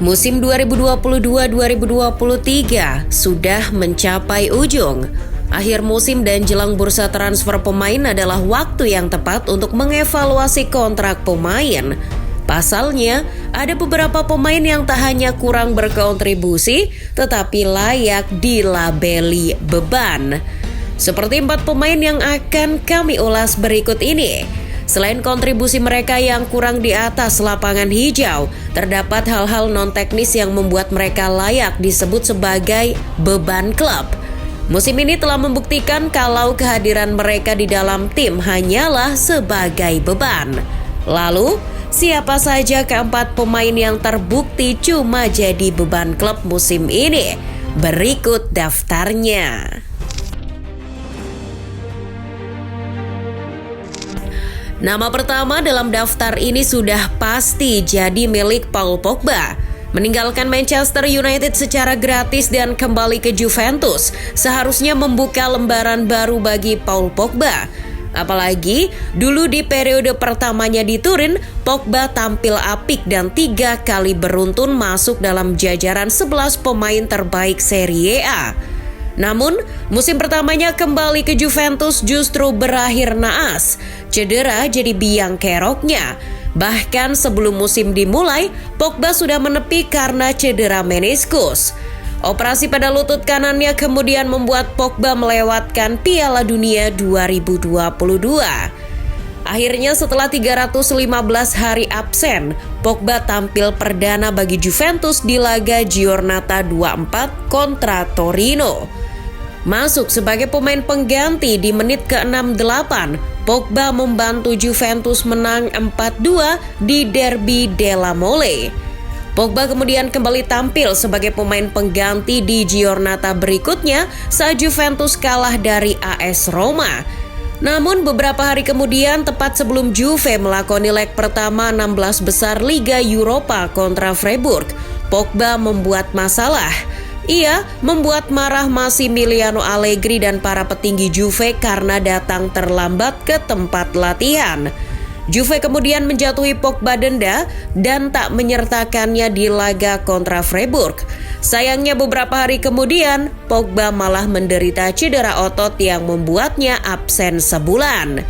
Musim 2022-2023 sudah mencapai ujung. Akhir musim dan jelang bursa transfer pemain adalah waktu yang tepat untuk mengevaluasi kontrak pemain. Pasalnya, ada beberapa pemain yang tak hanya kurang berkontribusi, tetapi layak dilabeli beban. Seperti 4 pemain yang akan kami ulas berikut ini. Selain kontribusi mereka yang kurang di atas lapangan hijau, terdapat hal-hal non-teknis yang membuat mereka layak disebut sebagai beban klub. Musim ini telah membuktikan kalau kehadiran mereka di dalam tim hanyalah sebagai beban. Lalu, siapa saja keempat pemain yang terbukti cuma jadi beban klub musim ini? Berikut daftarnya. Nama pertama dalam daftar ini sudah pasti jadi milik Paul Pogba. Meninggalkan Manchester United secara gratis dan kembali ke Juventus seharusnya membuka lembaran baru bagi Paul Pogba. Apalagi dulu di periode pertamanya di Turin, Pogba tampil apik dan 3 kali beruntun masuk dalam jajaran 11 pemain terbaik Serie A. Namun, musim pertamanya kembali ke Juventus justru berakhir naas. Cedera jadi biang keroknya. Bahkan sebelum musim dimulai, Pogba sudah menepi karena cedera meniskus. Operasi pada lutut kanannya kemudian membuat Pogba melewatkan Piala Dunia 2022. Akhirnya setelah 315 hari absen, Pogba tampil perdana bagi Juventus di laga Giornata 24 kontra Torino. Masuk sebagai pemain pengganti di menit ke-68, Pogba membantu Juventus menang 4-2 di Derby della Mole. Pogba kemudian kembali tampil sebagai pemain pengganti di Giornata berikutnya saat Juventus kalah dari AS Roma. Namun beberapa hari kemudian, tepat sebelum Juve melakoni leg pertama 16 besar Liga Eropa kontra Freiburg, Pogba membuat masalah. Ia membuat marah Massimiliano Allegri dan para petinggi Juve karena datang terlambat ke tempat latihan. Juve kemudian menjatuhi Pogba denda dan tak menyertakannya di laga kontra Freiburg. Sayangnya beberapa hari kemudian, Pogba malah menderita cedera otot yang membuatnya absen sebulan.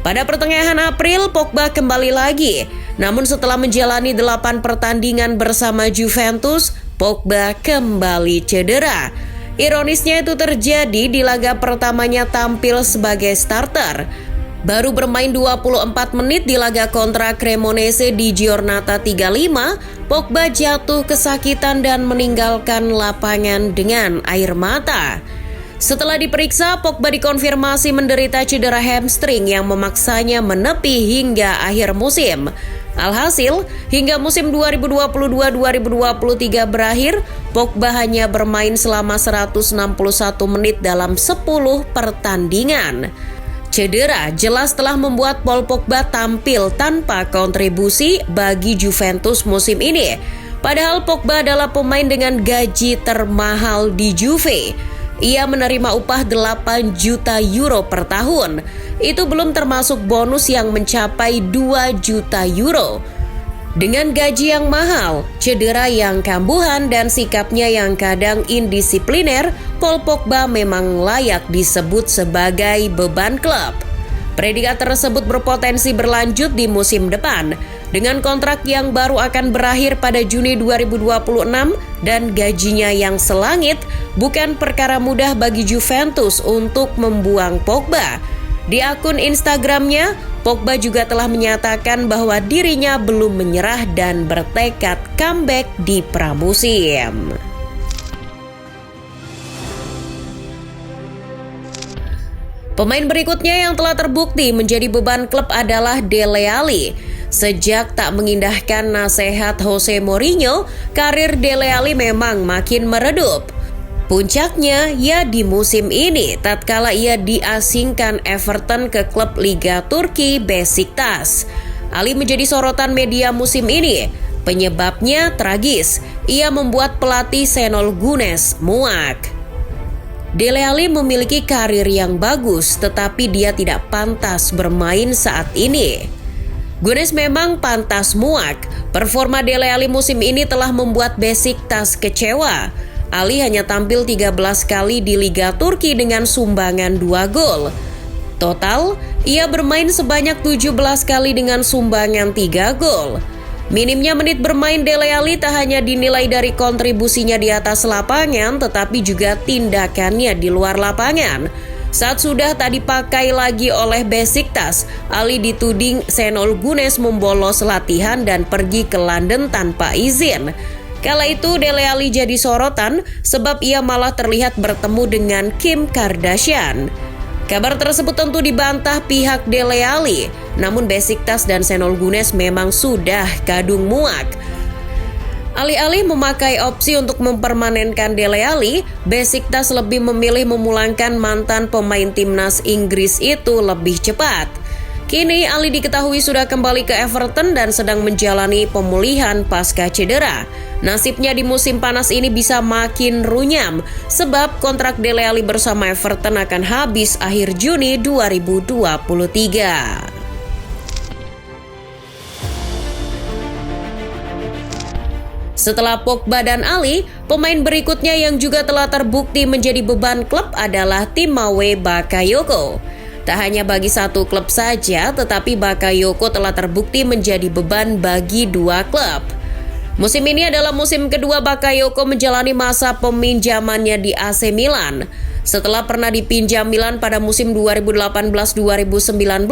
Pada pertengahan April, Pogba kembali lagi. Namun setelah menjalani 8 pertandingan bersama Juventus, Pogba kembali cedera. Ironisnya itu terjadi di laga pertamanya tampil sebagai starter. Baru bermain 24 menit di laga kontra Cremonese di Giornata 35, Pogba jatuh kesakitan dan meninggalkan lapangan dengan air mata. Setelah diperiksa, Pogba dikonfirmasi menderita cedera hamstring yang memaksanya menepi hingga akhir musim. Alhasil, hingga musim 2022-2023 berakhir, Pogba hanya bermain selama 161 menit dalam 10 pertandingan. Cedera jelas telah membuat Paul Pogba tampil tanpa kontribusi bagi Juventus musim ini. Padahal Pogba adalah pemain dengan gaji termahal di Juve. Ia menerima upah 8 juta euro per tahun. Itu belum termasuk bonus yang mencapai 2 juta euro. Dengan gaji yang mahal, cedera yang kambuhan, dan sikapnya yang kadang indisipliner, Paul Pogba memang layak disebut sebagai beban klub. Predikat tersebut berpotensi berlanjut di musim depan. Dengan kontrak yang baru akan berakhir pada Juni 2026 dan gajinya yang selangit, bukan perkara mudah bagi Juventus untuk membuang Pogba. Di akun Instagramnya, Pogba juga telah menyatakan bahwa dirinya belum menyerah dan bertekad comeback di pramusim. Pemain berikutnya yang telah terbukti menjadi beban klub adalah Dele Alli. Sejak tak mengindahkan nasihat Jose Mourinho, karir Dele Alli memang makin meredup. Puncaknya ya di musim ini tatkala ia diasingkan Everton ke klub Liga Turki Besiktas. Ali menjadi sorotan media musim ini. Penyebabnya tragis, ia membuat pelatih Şenol Güneş muak. Dele Alli memiliki karir yang bagus, tetapi dia tidak pantas bermain saat ini. Gunes memang pantas muak. Performa Dele Alli musim ini telah membuat Besiktas kecewa. Ali hanya tampil 13 kali di Liga Turki dengan sumbangan 2 gol. Total, ia bermain sebanyak 17 kali dengan sumbangan 3 gol. Minimnya menit bermain Dele Alli tak hanya dinilai dari kontribusinya di atas lapangan, tetapi juga tindakannya di luar lapangan. Saat sudah tak dipakai lagi oleh Besiktas, Ali dituding Şenol Güneş membolos latihan dan pergi ke London tanpa izin. Kala itu Dele Alli jadi sorotan sebab ia malah terlihat bertemu dengan Kim Kardashian. Kabar tersebut tentu dibantah pihak Dele Alli, namun Besiktas dan Şenol Güneş memang sudah kadung muak. Alih-alih memakai opsi untuk mempermanenkan Dele Alli, Besiktas lebih memilih memulangkan mantan pemain timnas Inggris itu lebih cepat. Kini Ali diketahui sudah kembali ke Everton dan sedang menjalani pemulihan pasca cedera. Nasibnya di musim panas ini bisa makin runyam, sebab kontrak Dele Alli bersama Everton akan habis akhir Juni 2023. Setelah Pogba dan Ali, pemain berikutnya yang juga telah terbukti menjadi beban klub adalah Timothée Bakayoko. Tak hanya bagi satu klub saja, tetapi Bakayoko telah terbukti menjadi beban bagi 2 klub. Musim ini adalah musim kedua Bakayoko menjalani masa peminjamannya di AC Milan. Setelah pernah dipinjam Milan pada musim 2018-2019,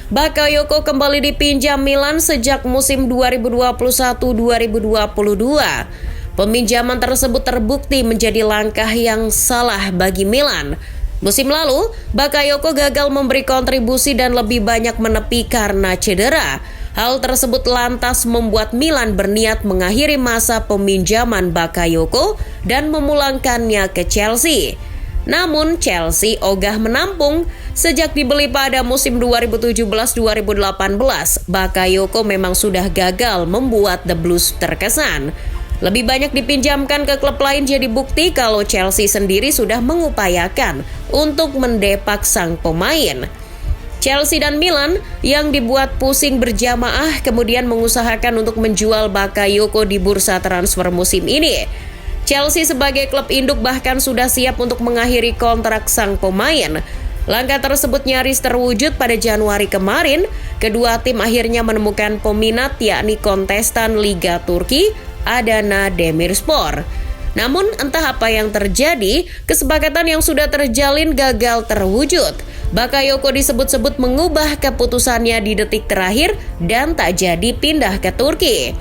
Bakayoko kembali dipinjam Milan sejak musim 2021-2022. Peminjaman tersebut terbukti menjadi langkah yang salah bagi Milan. Musim lalu, Bakayoko gagal memberi kontribusi dan lebih banyak menepi karena cedera. Hal tersebut lantas membuat Milan berniat mengakhiri masa peminjaman Bakayoko dan memulangkannya ke Chelsea. Namun Chelsea ogah menampung. Sejak dibeli pada musim 2017-2018, Bakayoko memang sudah gagal membuat The Blues terkesan. Lebih banyak dipinjamkan ke klub lain jadi bukti kalau Chelsea sendiri sudah mengupayakan untuk mendepak sang pemain. Chelsea dan Milan yang dibuat pusing berjamaah kemudian mengusahakan untuk menjual Bakayoko di bursa transfer musim ini. Chelsea sebagai klub induk bahkan sudah siap untuk mengakhiri kontrak sang pemain. Langkah tersebut nyaris terwujud pada Januari kemarin. Kedua tim akhirnya menemukan peminat yakni kontestan Liga Turki, Adana Demirspor. Namun entah apa yang terjadi, kesepakatan yang sudah terjalin gagal terwujud. Bakayoko disebut-sebut mengubah keputusannya di detik terakhir dan tak jadi pindah ke Turki.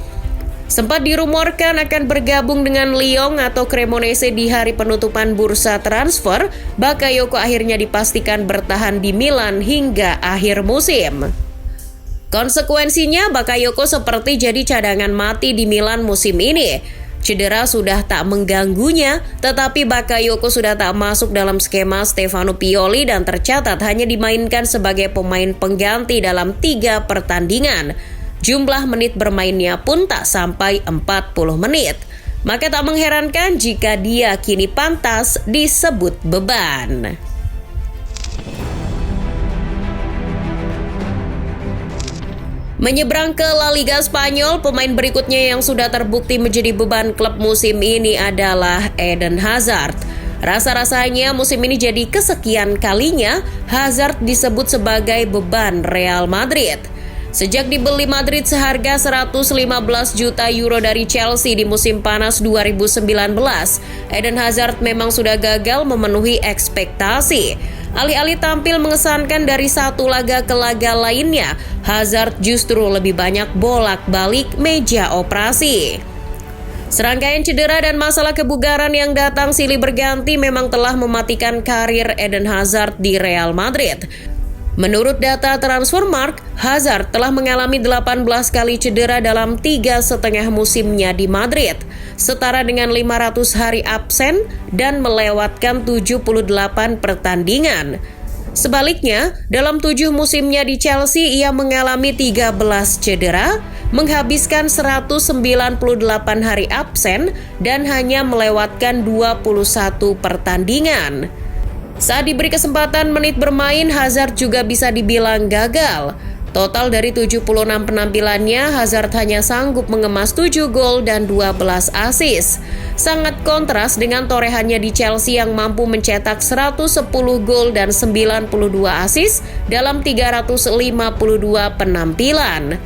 Sempat dirumorkan akan bergabung dengan Lyon atau Cremonese di hari penutupan bursa transfer, Bakayoko akhirnya dipastikan bertahan di Milan hingga akhir musim. Konsekuensinya, Bakayoko seperti jadi cadangan mati di Milan musim ini. Cedera sudah tak mengganggunya, tetapi Bakayoko sudah tak masuk dalam skema Stefano Pioli dan tercatat hanya dimainkan sebagai pemain pengganti dalam 3 pertandingan. Jumlah menit bermainnya pun tak sampai 40 menit. Maka tak mengherankan jika dia kini pantas disebut beban. Menyeberang ke La Liga Spanyol, pemain berikutnya yang sudah terbukti menjadi beban klub musim ini adalah Eden Hazard. Rasa-rasanya musim ini jadi kesekian kalinya Hazard disebut sebagai beban Real Madrid. Sejak dibeli Madrid seharga 115 juta euro dari Chelsea di musim panas 2019, Eden Hazard memang sudah gagal memenuhi ekspektasi. Alih-alih tampil mengesankan dari satu laga ke laga lainnya, Hazard justru lebih banyak bolak-balik meja operasi. Serangkaian cedera dan masalah kebugaran yang datang silih berganti memang telah mematikan karir Eden Hazard di Real Madrid. Menurut data Transfermarkt, Hazard telah mengalami 18 kali cedera dalam 3,5 musimnya di Madrid, setara dengan 500 hari absen dan melewatkan 78 pertandingan. Sebaliknya, dalam 7 musimnya di Chelsea, ia mengalami 13 cedera, menghabiskan 198 hari absen, dan hanya melewatkan 21 pertandingan. Saat diberi kesempatan menit bermain, Hazard juga bisa dibilang gagal. Total dari 76 penampilannya, Hazard hanya sanggup mengemas 7 gol dan 12 assist. Sangat kontras dengan torehannya di Chelsea yang mampu mencetak 110 gol dan 92 assist dalam 352 penampilan.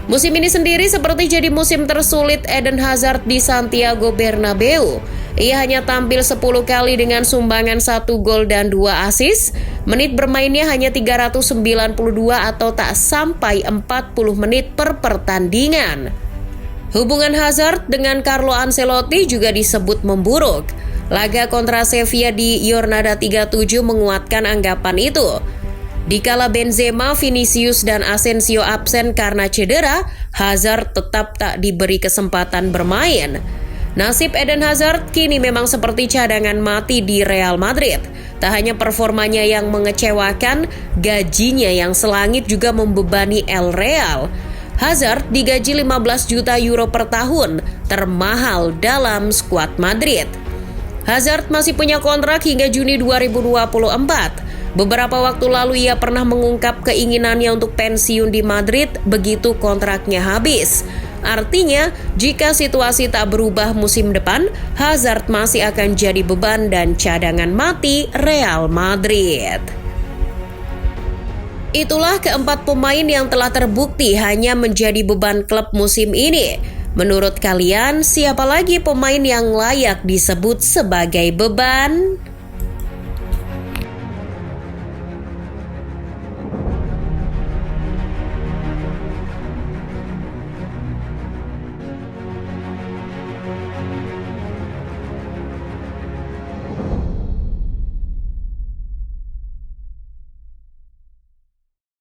Musim ini sendiri seperti jadi musim tersulit Eden Hazard di Santiago Bernabeu. Ia hanya tampil 10 kali dengan sumbangan 1 gol dan 2 assist. Menit bermainnya hanya 392 atau tak sampai 40 menit per pertandingan. Hubungan Hazard dengan Carlo Ancelotti juga disebut memburuk. Laga kontra Sevilla di Jornada 37 menguatkan anggapan itu. Dikala Benzema, Vinicius, dan Asensio absen karena cedera, Hazard tetap tak diberi kesempatan bermain. Nasib Eden Hazard kini memang seperti cadangan mati di Real Madrid. Tak hanya performanya yang mengecewakan, gajinya yang selangit juga membebani El Real. Hazard digaji 15 juta euro per tahun, termahal dalam skuad Madrid. Hazard masih punya kontrak hingga Juni 2024. Beberapa waktu lalu ia pernah mengungkap keinginannya untuk pensiun di Madrid begitu kontraknya habis. Artinya, jika situasi tak berubah musim depan, Hazard masih akan jadi beban dan cadangan mati Real Madrid. Itulah keempat pemain yang telah terbukti hanya menjadi beban klub musim ini. Menurut kalian, siapa lagi pemain yang layak disebut sebagai beban?